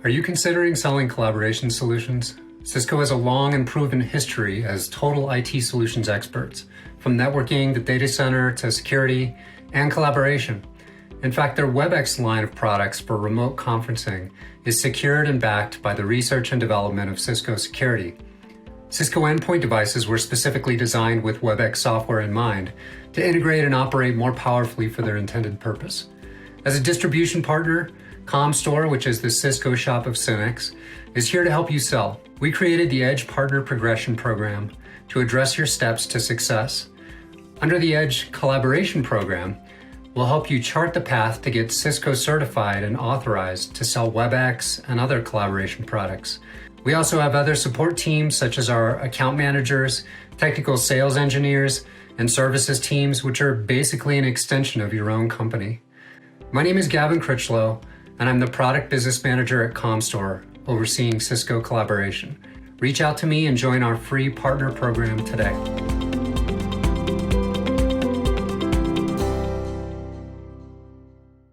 Are you considering selling collaboration solutions? Cisco has a long and proven history as total IT solutions experts, from networking to data center to security and collaboration. In fact, their Webex line of products for remote conferencing is secured and backed by the research and development of Cisco Security. Cisco endpoint devices were specifically designed with Webex software in mind to integrate and operate more powerfully for their intended purpose. As a distribution partner, Comstor, which is the Cisco shop of Cynics, is here to help you sell. We created the Edge Partner Progression Program to address your steps to success. Under the Edge Collaboration Program, we'll help you chart the path to get Cisco certified and authorized to sell Webex and other collaboration products. We also have other support teams such as our account managers, technical sales engineers, and services teams, which are basically an extension of your own company. My name is Gavin Critchlow, and I'm the Product Business Manager at Comstor, overseeing Cisco collaboration. Reach out to me and join our free partner program today.